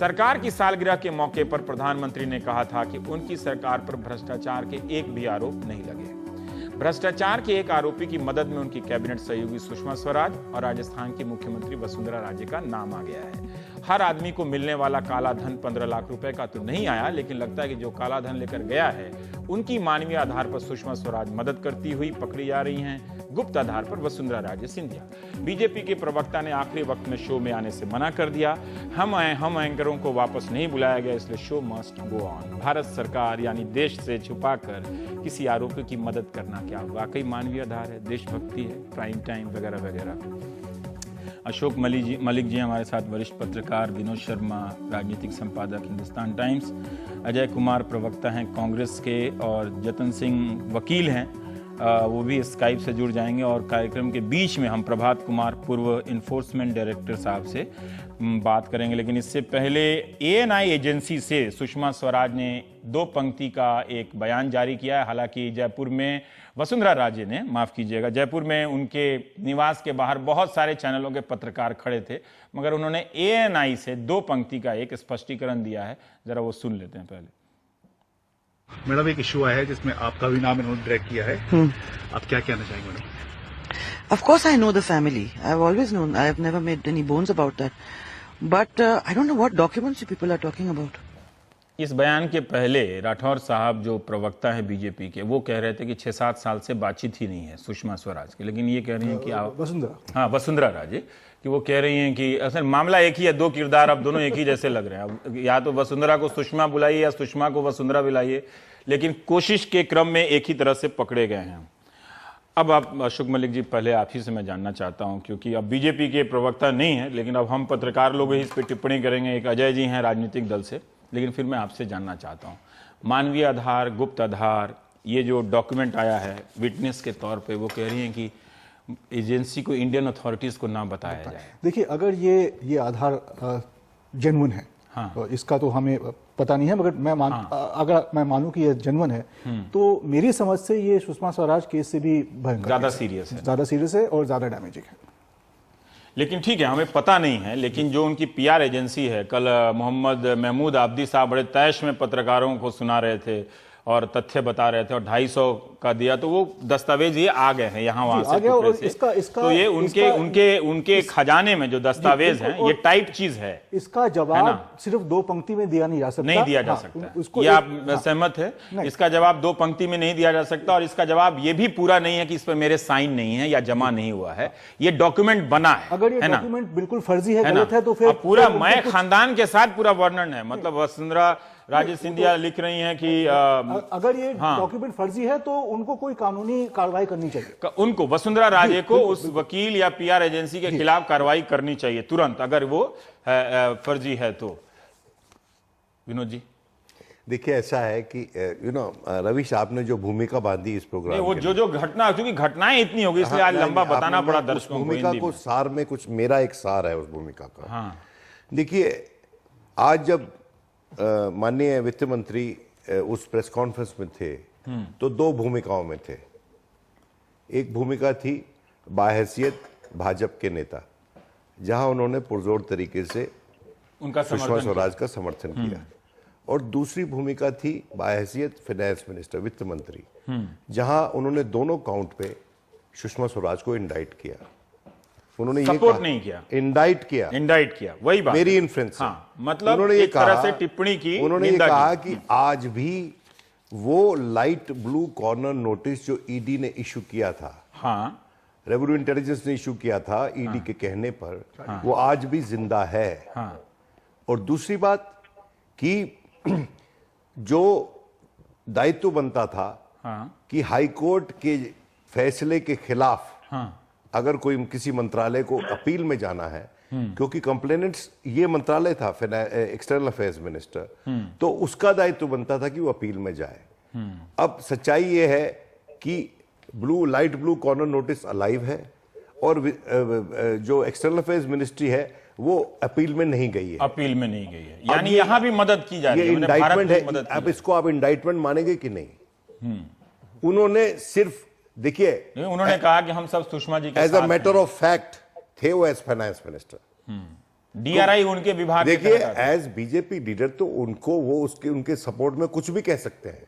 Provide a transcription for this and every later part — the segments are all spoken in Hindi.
सरकार की सालगिरह के मौके पर प्रधानमंत्री ने कहा था कि उनकी सरकार पर भ्रष्टाचार के एक भी आरोप नहीं लगे। भ्रष्टाचार के एक आरोपी की मदद में उनकी कैबिनेट सहयोगी सुषमा स्वराज और राजस्थान की मुख्यमंत्री वसुंधरा राजे का नाम आ गया है। हर आदमी को मिलने वाला काला धन 15 लाख रुपए का तो नहीं आया, लेकिन लगता है कि जो काला धन लेकर गया है उनकी मानवीय आधार पर सुषमा स्वराज मदद करती हुई पकड़ी जा रही हैं, गुप्त आधार पर वसुंधरा राजे सिंधिया। बीजेपी के प्रवक्ता ने आखिरी वक्त में शो में आने से मना कर दिया। हम एंकरों को वापस नहीं बुलाया गया, इसलिए show must go on. Bharat सरकार यानी देश से छुपाकर किसी आरोपी की मदद करना क्या वाकई मानवीय आधार है, देशभक्ति है, प्राइम टाइम वगैरह वगैरह। अशोक मलिक जी हमारे साथ, वरिष्ठ पत्रकार, विनोद शर्मा राजनीतिक संपादक हिंदुस्तान टाइम्स, अजय कुमार प्रवक्ता हैं कांग्रेस के, और जतन सिंह वकील हैं, वो भी स्काइप से जुड़ जाएंगे। और कार्यक्रम के बीच में हम प्रभात कुमार पूर्व इन्फोर्समेंट डायरेक्टर साहब से बात करेंगे। लेकिन इससे पहले एएनआई एजेंसी से सुषमा स्वराज ने 2 पंक्ति का एक बयान जारी किया है। हालांकि जयपुर में वसुंधरा राजे ने, माफ कीजिएगा, जयपुर में उनके निवास के बाहर बहुत सारे चैनलों के पत्रकार खड़े थे, मगर उन्होंने एएनआई से 2 पंक्ति का एक स्पष्टीकरण दिया है। जरा वो सुन लेते हैं पहले। मैडम, एक इशू आया है जिसमें आपका भी नाम इन्होंने ड्रैग किया है। आप क्या कहना चाहेंगे madam? Of course I know the family. I've always known. I have never made any bones about that. But I don't know what documents you people are talking about. इस बयान के पहले राठौर साहब जो प्रवक्ता है बीजेपी के, वो कह रहे थे कि 6-7 साल से बातचीत ही नहीं है सुषमा स्वराज की। लेकिन ये कह रही हैं कि आप वसुंधरा राजे, कि वो कह रही हैं कि असल मामला एक ही है, 2 किरदार अब दोनों एक ही जैसे लग रहे हैं। अब या तो वसुंधरा को सुषमा बुलाइए या सुषमा को वसुंधरा बुलाइए, लेकिन कोशिश के क्रम में एक ही तरह से पकड़े गए हैं। अब आप अशोक मलिक जी, पहले आप ही से मैं जानना चाहता हूं, क्योंकि अब बीजेपी के प्रवक्ता नहीं है, लेकिन अब हम पत्रकार लोग ही इस पर टिप्पणी करेंगे। एक अजय जी हैं राजनीतिक दल से, लेकिन फिर मैं आपसे जानना चाहता हूं, मानवीय आधार, गुप्त आधार, ये जो डॉक्यूमेंट आया है विटनेस के तौर पे, वो कह रही हैं कि एजेंसी को, इंडियन अथॉरिटीज को ना बताया जाए। देखिए, अगर ये आधार जेन्युइन है, हाँ, तो इसका तो हमें पता नहीं है, मगर अगर मैं मानूं कि ये जेन्युइन है, तो मेरी समझ से ये सुषमा स्वराज केस से भी भयंकर, ज्यादा सीरियस है और ज्यादा डैमेजिंग है। लेकिन ठीक है, हमें पता नहीं है। लेकिन जो उनकी पीआर एजेंसी है, कल मोहम्मद महमूद आब्दी साहब बड़े तैश में पत्रकारों को सुना रहे थे और तथ्य बता रहे थे, और 250 का दिया, तो वो दस्तावेज ये आ गए हैं यहाँ वहां से, और तो ये उनके खजाने में जो दस्तावेज हैं, ये टाइट चीज है। इसका जवाब सिर्फ 2 पंक्ति में दिया नहीं जा सकता, नहीं दिया जा सकता। ये आप सहमत है? इसका जवाब 2 पंक्ति में नहीं दिया जा सकता, और इसका जवाब ये भी पूरा नहीं है कि इस पर मेरे साइन नहीं है या जमा नहीं हुआ है, ये डॉक्यूमेंट बना है। अगर ये डॉक्यूमेंट बिल्कुल फर्जी है, गलत है, तो फिर पूरा मैं खानदान के साथ पूरा वर्णन है। मतलब वसुंधरा राजे सिंधिया लिख रही हैं कि अगर ये डॉक्यूमेंट फर्जी है तो उनको कोई कानूनी कार्रवाई करनी चाहिए। उनको, वसुंधरा राजे को, उस वकील या पीआर एजेंसी के खिलाफ कार्रवाई करनी चाहिए तुरंत, अगर वो फर्जी है तो। विनोद जी, देखिए, ऐसा है कि रविश, आपने जो भूमिका बांधी इस प्रोग्राम, वो जो घटना, क्योंकि घटनाएं इतनी होगी, इसलिए आज लंबा बताना पड़ा दर्शकों को। भूमिका को सार में कुछ, मेरा एक सार है उस भूमिका का। देखिए, आज जब माननीय वित्त मंत्री उस प्रेस कॉन्फ्रेंस में थे, तो 2 भूमिकाओं में थे। एक भूमिका थी बाहैसियत भाजपा के नेता, जहां उन्होंने पुरजोर तरीके से उनका सुषमा स्वराज का समर्थन किया, और दूसरी भूमिका थी बाहैसियत फाइनेंस मिनिस्टर, वित्त मंत्री, जहां उन्होंने दोनों काउंट पे सुषमा स्वराज को इंडाइट किया। उन्होंने सपोर्ट नहीं किया, इंडाइट किया, वही बात, मेरी इन्फ्लुएंस। मतलब उन्होंने एक तरह से टिप्पणी की, उन्होंने ये कहा कि आज भी वो लाइट ब्लू कॉर्नर नोटिस जो ईडी ने इशू किया था, रेवेन्यू इंटेलिजेंस ने इशू किया था ईडी के कहने पर, वो आज भी जिंदा है। और दूसरी बात कि जो दायित्व बनता था कि हाईकोर्ट के फैसले के खिलाफ अगर कोई किसी मंत्रालय को अपील में जाना है, क्योंकि कंप्लेनेंट्स ये मंत्रालय था, एक्सटर्नल अफेयर्स मिनिस्टर, तो उसका दायित्व बनता था कि वो अपील में जाए। अब सच्चाई ये है कि light blue corner notice alive है, और जो एक्सटर्नल अफेयर्स मिनिस्ट्री है वो अपील में नहीं गई है, यानी यहां भी मदद की जा रही है, इंडाइटमेंट है। अब इसको आप इंडाइटमेंट मानेंगे कि नहीं? उन्होंने सिर्फ, देखिए, उन्होंने कहा कि हम सब सुषमा जी के as a matter of fact थे वो एज फाइनेंस मिनिस्टर, DRI उनके विभाग के देखिए, तहत आता है। एज बीजेपी लीडर तो उनको वो उनके सपोर्ट में कुछ भी कह सकते हैं,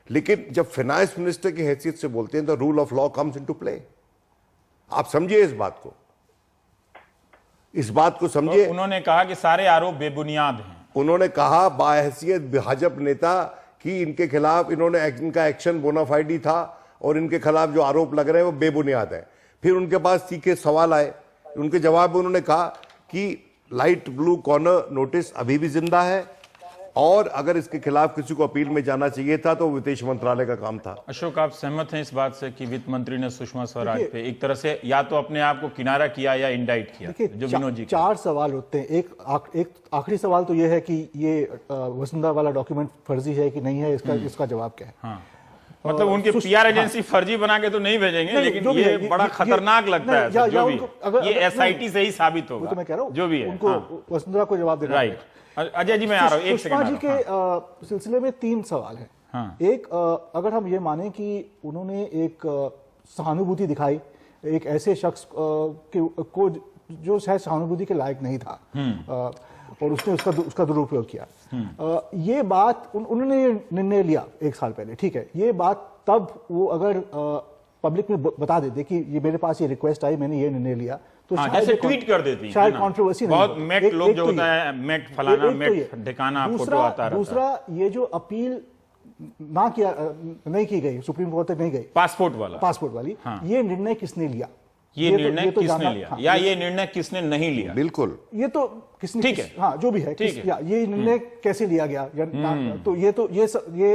लेकिन जब फाइनेंस मिनिस्टर की हैसियत से बोलते हैं तो rule of law comes into play. आप समझिए इस बात को, समझिए। तो उन्होंने कहा कि सारे आरोप बेबुनियाद हैं। उन्होंने कहा बाहैसियत भाजपा नेता कि इनके खिलाफ इनका एक्शन बोनाफाइड ही था और इनके खिलाफ जो आरोप लग रहे हैं वो बेबुनियाद है। फिर उनके पास तीखे सवाल आए, उनके जवाब में उन्होंने कहा कि लाइट ब्लू कॉर्नर नोटिस अभी भी जिंदा है और अगर इसके खिलाफ किसी को अपील में जाना चाहिए था तो विदेश मंत्रालय का काम था। अशोक, आप सहमत हैं इस बात से कि वित्त मंत्री ने सुषमा स्वराज पे एक तरह से या तो अपने आप को किनारा किया या इंडाइट किया? जो विनोद जी, 4 सवाल होते हैं। एक आखिरी सवाल तो यह है कि ये वसुंधरा वाला डॉक्यूमेंट फर्जी है कि नहीं है, इसका जवाब क्या है? हाँ, मतलब उनके PR एजेंसी फर्जी बना के तो नहीं भेजेंगे, लेकिन ये बड़ा खतरनाक लगता है जो भी ये SIT से ही साबित होगा। तो मैं कह रहा हूं जो भी है उनको वसुंधरा को जवाब देना। राइट। अजय जी, मैं आ रहा हूं, एक सुषमा जी सेकंड। के सिलसिले में 3 सवाल हैं। हाँ। एक, अगर हम ये माने कि उन्होंने एक सहानुभूति दिखाई एक ऐसे शख्स को जो शायद सहानुभूति के लायक नहीं था और उसने उसका दुरुपयोग किया, ये बात उन्होंने निर्णय लिया 1 साल पहले, ठीक है। ये बात तब वो अगर पब्लिक में बता देते कि ये मेरे पास ये रिक्वेस्ट आई, मैंने ये निर्णय लिया, तो जैसे ट्वीट कर देती, शायद कंट्रोवर्सी नहीं। बहुत मेट लोग जो होता है, मेट फलाना, मेट ठिकाना फोटो आता रहता है। दूसरा, ये जो अपील नहीं की गई, सुप्रीम कोर्ट तक नहीं गई, पासपोर्ट वाली, ये निर्णय किसने लिया? ये निर्णय किसने लिया या ये निर्णय किसने नहीं लिया? बिल्कुल, ये तो किसने, ठीक है, हाँ, जो भी है, ये निर्णय कैसे लिया गया, तो ये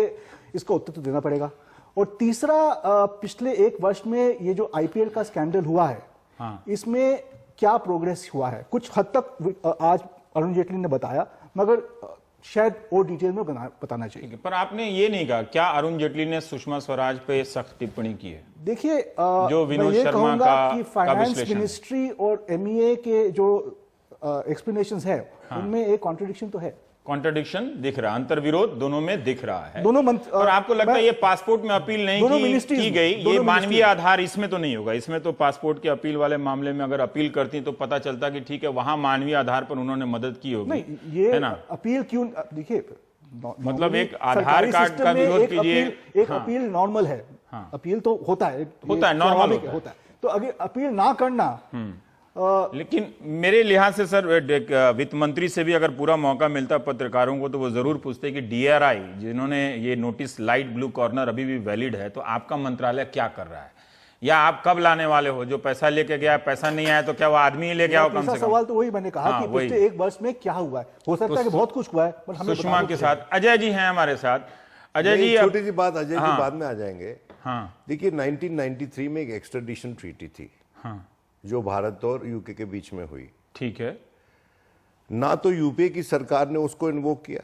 इसका उत्तर तो देना पड़ेगा। और तीसरा, पिछले 1 वर्ष में ये जो IPL का स्कैंडल हुआ है, इसमें क्या प्रोग्रेस हुआ है? कुछ हद तक आज अरुण जेटली ने बताया, मगर शायद और डिटेल में बताना चाहिए। पर आपने ये नहीं कहा क्या अरुण जेटली ने सुषमा स्वराज पे सख्त टिप्पणी की है? देखिए, जो विनोद शर्मा कि फाइनेंस मिनिस्ट्री और MEA के जो एक्सप्लेनेशंस है, उनमें एक कॉन्ट्रडिक्शन तो है। कॉन्ट्रडिक्शन दिख रहा है, अंतर्विरोध दोनों में दिख रहा है। और आपको लगता है ये पासपोर्ट में अपील नहीं की गई, ये मानवीय आधार इसमें तो नहीं होगा? इसमें तो पासपोर्ट के अपील वाले मामले में अगर अपील करती तो पता चलता कि ठीक है, वहां मानवीय आधार पर उन्होंने मदद की होगी। नहीं, ये है ना? अपील क्यों? देखिए, मतलब एक आधार कार्ड का विरोध कीजिए, एक अपील नॉर्मल है, अपील तो होता है, नॉर्मल होता है। तो अगर अपील ना करना, लेकिन मेरे लिहाज से सर, वित्त मंत्री से भी अगर पूरा मौका मिलता पत्रकारों को तो वो जरूर पूछते कि DRI जिन्होंने ये नोटिस लाइट ब्लू कॉर्नर अभी भी वैलिड है, तो आपका मंत्रालय क्या कर रहा है, या आप कब लाने वाले हो? जो पैसा लेके गया, पैसा नहीं आया तो क्या वो आदमी ही लेके आओ? कम से कम सवाल तो वही मैंने कहा कि पिछले 1 वर्ष में क्या हुआ है। हो सकता है कि बहुत कुछ हुआ है, पर हमें सुषमा के साथ अजय जी हैं हमारे साथ। अजय जी, छोटी सी बात, अजय जी बाद में आ जाएंगे। देखिए, 1993 में एक एक्स्ट्राडिशन ट्रीटी थी जो भारत और यूके के बीच में हुई, ठीक है। ना तो यूपीए की सरकार ने उसको इन्वोक किया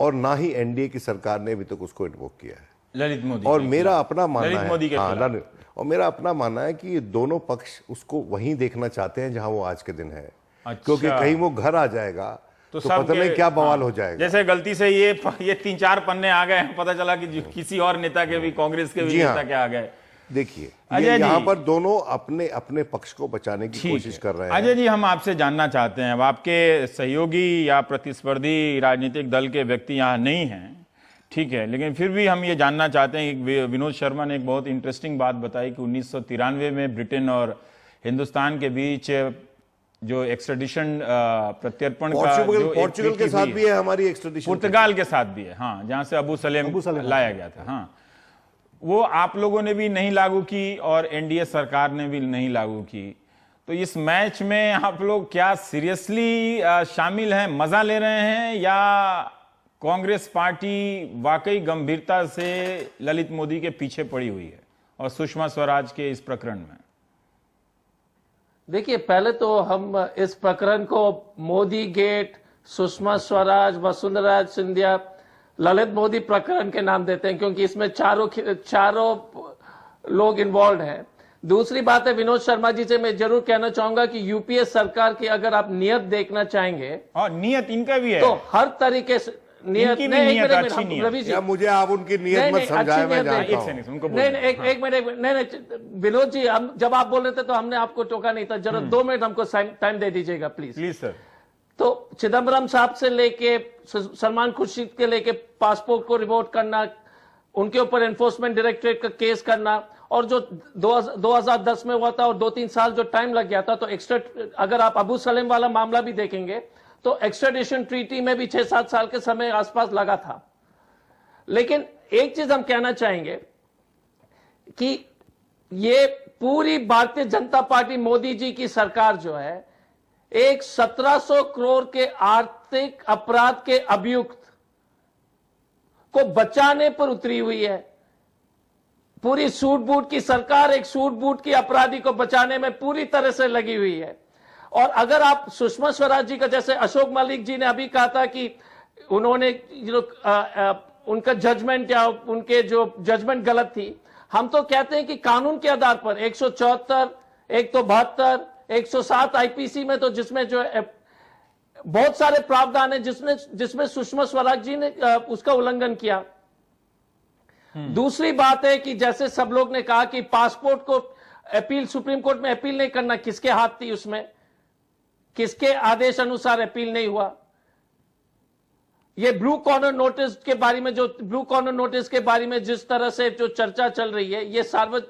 और ना ही NDA की सरकार ने अभी तक उसको इन्वोक किया है। ललित मोदी और मेरा अपना मानना है, और मेरा अपना मानना है कि ये दोनों पक्ष उसको वहीं देखना चाहते हैं जहां वो आज के दिन है। क्योंकि कहीं वो घर आ जाएगा तो पता नहीं क्या बवाल हो जाएगा। जैसे गलती से ये 3-4 पन्ने आ गए, पता चला कि किसी और नेता के भी, कांग्रेस के भी नेता के आ गए। देखिए, यहाँ पर दोनों अपने अपने पक्ष को बचाने की कोशिश कर रहे हैं। अजय जी, हम आपसे जानना चाहते हैं, अब आपके सहयोगी या प्रतिस्पर्धी राजनीतिक दल के व्यक्ति यहाँ नहीं हैं, ठीक है, लेकिन फिर भी हम ये जानना चाहते हैं कि विनोद शर्मा ने एक बहुत इंटरेस्टिंग बात बताई कि 1993 में ब्रिटेन और हिंदुस्तान के बीच जो एक्सट्रेडिशन प्रत्यर्पण का पोर्चुगल के साथ भी है हमारी एक्सट्रेडिशन, पुर्तगाल के साथ भी है, हाँ, जहां से अबू सलेम लाया गया था, हाँ, वो आप लोगों ने भी नहीं लागू की और NDA सरकार ने भी नहीं लागू की। तो इस मैच में आप लोग क्या सीरियसली शामिल हैं, मजा ले रहे हैं, या कांग्रेस पार्टी वाकई गंभीरता से ललित मोदी के पीछे पड़ी हुई है और सुषमा स्वराज के इस प्रकरण में? देखिए, पहले तो हम इस प्रकरण को मोदी गेट, सुषमा स्वराज, वसुंधरा सिंधिया, ललित मोदी प्रकरण के नाम देते हैं, क्योंकि इसमें चारों लोग इन्वॉल्व हैं। दूसरी बात है, विनोद शर्मा जी से मैं जरूर कहना चाहूंगा कि यूपीए सरकार की अगर आप नियत देखना चाहेंगे, और नियत इनका भी है, तो हर तरीके से नियत इनकी भी नहीं, नियत एक मिनट, अच्छी नहीं है। रवि जी, या मुझे आप उनकी नहीं, नियत मत नहीं, समझाएं, अच्छी मैं नियत जानता नहीं। हूं। उनको नहीं बोलना। नहीं, एक मिनट, नहीं विनोद जी, हम जब आप बोल रहे थे तो हमने आपको टोका नहीं था, जरा 2 मिनट हमको टाइम दे दीजिएगा प्लीज। Please sir. तो चिदम्बरम साहब से लेके सलमान खुर्शीद के लेके पासपोर्ट को रिवोक करना, उनके ऊपर एनफोर्समेंट डायरेक्टरेट का केस करना, और जो 2010 में हुआ था और 2-3 साल जो टाइम लग गया था, तो अगर आप अबू सलेम वाला मामला भी देखेंगे तो एक्स्ट्राडिशन ट्रीटी में भी 6-7 साल के समय आसपास लगा था। लेकिन एक चीज हम कहना चाहेंगे कि ये पूरी भारतीय जनता पार्टी मोदी जी की सरकार जो है, एक 1700 करोड़ के आर्थिक अपराध के अभियुक्त को बचाने पर उतरी हुई है। पूरी सूट बूट की सरकार एक सूट बूट की अपराधी को बचाने में पूरी तरह से लगी हुई है। और अगर आप सुषमा स्वराज जी का, जैसे अशोक मलिक जी ने अभी कहा था कि उन्होंने उनका जजमेंट या उनके जो जजमेंट गलत थी, हम तो कहते हैं कि कानून के आधार पर 174, 172, 107 आईपीसी में, तो जिसमें जो बहुत सारे प्रावधान है जिसमें सुषमा स्वराज जी ने उसका उल्लंघन किया। दूसरी बात है कि जैसे सब लोग ने कहा कि पासपोर्ट को अपील, सुप्रीम कोर्ट में अपील नहीं करना, किसके हाथ थी उसमें, किसके आदेश अनुसार अपील नहीं हुआ। ये ब्लू कॉर्नर नोटिस के बारे में जिस तरह से जो चर्चा चल रही है,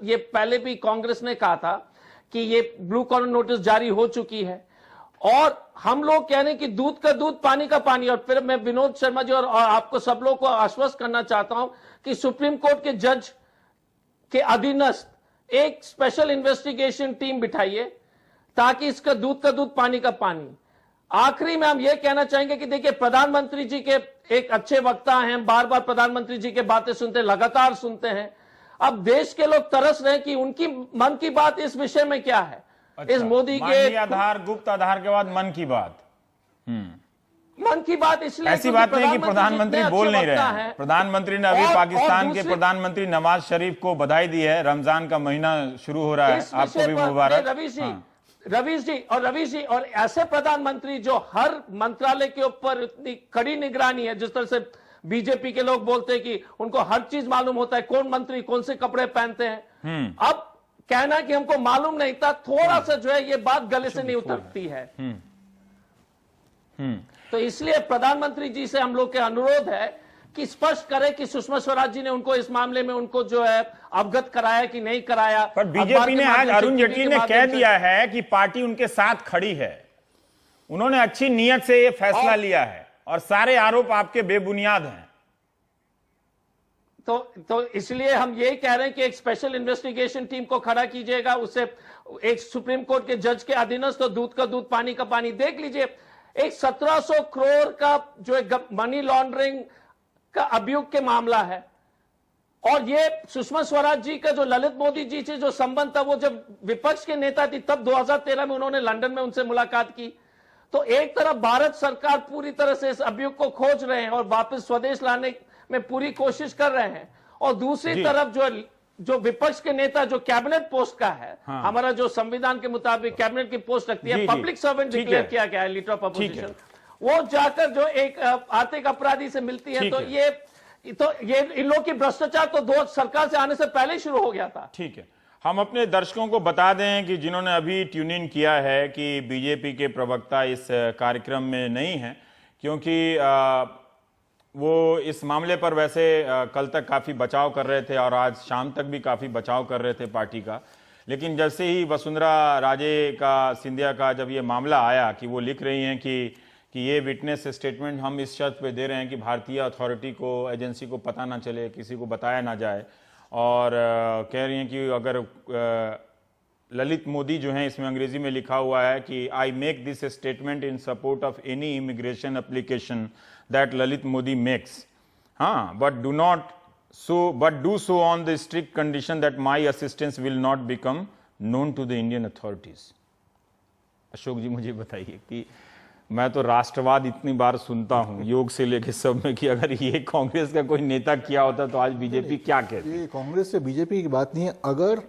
ये पहले भी कांग्रेस ने कहा था कि ये ब्लू कॉर्नर नोटिस जारी हो चुकी है, और हम लोग कह रहे हैं कि दूध का दूध पानी का पानी। और फिर मैं विनोद शर्मा जी और आपको सब लोग को आश्वस्त करना चाहता हूं कि सुप्रीम कोर्ट के जज के अधीनस्थ एक स्पेशल इन्वेस्टिगेशन टीम बिठाइए ताकि इसका दूध का दूध पानी का पानी। आखिरी में हम यह कहना चाहेंगे कि देखिए, प्रधानमंत्री जी के एक अच्छे वक्ता हैं, बार बार प्रधानमंत्री जी के बातें सुनते हैं, लगातार सुनते हैं। अब देश के लोग तरस रहे हैं कि उनकी मन की बात इस विषय में क्या है। अच्छा, इस मोदी के आधार, गुप्त आधार के बाद मन की बात। मन की बात इसलिए ऐसी बात नहीं कि प्रधानमंत्री बोल नहीं रहे हैं। प्रधानमंत्री ने अभी पाकिस्तान के प्रधानमंत्री नवाज शरीफ को बधाई दी है, रमजान का महीना शुरू हो रहा है, आपको भी मुबारक। रवि जी और ऐसे प्रधानमंत्री जो हर मंत्रालय के ऊपर इतनी कड़ी निगरानी है, जिस तरह से बीजेपी के लोग बोलते हैं कि उनको हर चीज मालूम होता है, कौन मंत्री कौन से कपड़े पहनते हैं। अब कहना कि हमको मालूम नहीं था, थोड़ा सा जो है ये बात गले से नहीं उतरती है। तो इसलिए प्रधानमंत्री जी से हम लोग के अनुरोध है कि स्पष्ट करे कि सुषमा स्वराज जी ने उनको इस मामले में उनको जो है अवगत कराया कि नहीं कराया। पर बीजेपी ने आज, अरुण जेटली ने कह दिया है कि पार्टी उनके साथ खड़ी है, उन्होंने अच्छी नीयत से यह फैसला लिया है और सारे आरोप आपके बेबुनियाद हैं। तो इसलिए हम यही कह रहे हैं कि एक स्पेशल इन्वेस्टिगेशन टीम को खड़ा कीजिएगा, उससे एक सुप्रीम कोर्ट के जज के अधीनस्थ, तो दूध का दूध पानी का पानी। देख लीजिए, एक 1700 करोड़ का जो मनी लॉन्ड्रिंग का अभियोग के मामला है, और ये सुषमा स्वराज जी का जो ललित मोदी जी से जो संबंध था, वो जब विपक्ष के नेता थी तब 2013 में उन्होंने लंदन में उनसे मुलाकात की। तो एक तरफ भारत सरकार पूरी तरह से इस अभियोग को खोज रहे हैं और वापस स्वदेश लाने में पूरी कोशिश कर रहे हैं, और दूसरी तरफ जो विपक्ष के नेता जो कैबिनेट पोस्ट का है, हमारा जो संविधान के मुताबिक कैबिनेट की पोस्ट रखती है, पब्लिक सर्वेंट डिक्लेयर किया गया है, लीडर ऑफ अपोजिशन, वो जाकर जो एक आर्थिक अपराधी से मिलती है, तो ये इन लोग की भ्रष्टाचार तो दो सरकार से आने से पहले ही शुरू हो गया था। ठीक है, हम अपने दर्शकों को बता दें कि जिन्होंने अभी ट्यून इन किया है कि बीजेपी के प्रवक्ता इस कार्यक्रम में नहीं है, क्योंकि वो इस मामले पर वैसे कल तक काफ़ी बचाव कर रहे थे और आज शाम तक भी काफ़ी बचाव कर रहे थे पार्टी का। लेकिन जैसे ही वसुंधरा राजे का, सिंधिया का जब ये मामला आया कि वो लिख रही हैं कि ये विटनेस स्टेटमेंट हम इस शर्त पे दे रहे हैं कि भारतीय अथॉरिटी को, एजेंसी को पता ना चले, किसी को बताया ना जाए, और कह रही हैं कि अगर ललित मोदी जो हैं, इसमें अंग्रेजी में लिखा हुआ है कि I make this statement in support of any immigration application that Lalit Modi makes, but do so on the strict condition that my assistance will not become known to the Indian authorities. Ashok ji, मुझे बताइए कि मैं तो राष्ट्रवाद इतनी बार सुनता हूं, योग से लेकर सब में, कि अगर ये कांग्रेस का कोई नेता किया होता तो आज बीजेपी क्या कहती? ये कांग्रेस से बीजेपी की बात नहीं है। अगर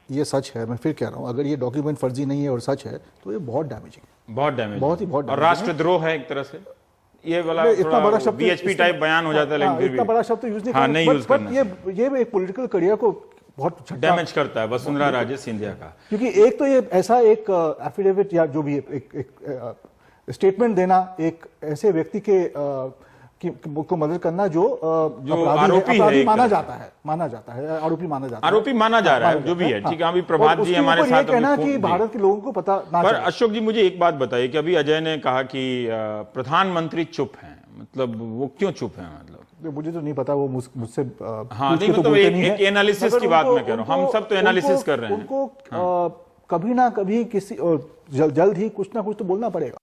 ये सच है, मैं फिर कह रहा हूं, अगर ये डॉक्यूमेंट फर्जी नहीं है और सच है, तो ये बहुत डैमेजिंग है, बहुत डैमेज, बहुत ही बहुत, और राष्ट्रद्रोह है एक तरह से। ये वाला इतना बड़ा शब्द बीएचपी टाइप बयान हो जाता है, लेकिन फिर भी इतना बड़ा शब्द यूज नहीं हाँ, करना, नहीं but- यूज but करना ये एक पॉलिटिकल करियर को बहुत डैमेज करता है वसुंधरा राजे सिंधिया का। क्योंकि एक तो ये ऐसा एक एफिडेविट या जो भी एक स्टेटमेंट देना एक ऐसे व्यक्ति के को मदद करना जो आरोपी अपराधी है, माना जाता है आरोपी माना जाता है, आरोपी माना जा रहा है, जो भी है, ठीक है। अभी प्रभात जी हमारे साथ कहना अभी कि फोन- भारत के लोगों को पता ना पर चले। अशोक जी मुझे एक बात बताइए कि अभी अजय ने कहा कि प्रधानमंत्री चुप हैं, मतलब वो क्यों चुप हैं? मतलब मुझे तो नहीं पता, वो मुझसे हाँ, पूछ नहीं के तो मतलब बोलते नहीं एक है। एनालिसिस मगर की बात उनको- मैं कह रहा हूँ, हम उनको- सब तो एनालिसिस उनको- कर रहे हैं। उनको कभी ना कभी किसी जल्द ही कुछ ना कुछ तो बोलना पड़ेगा।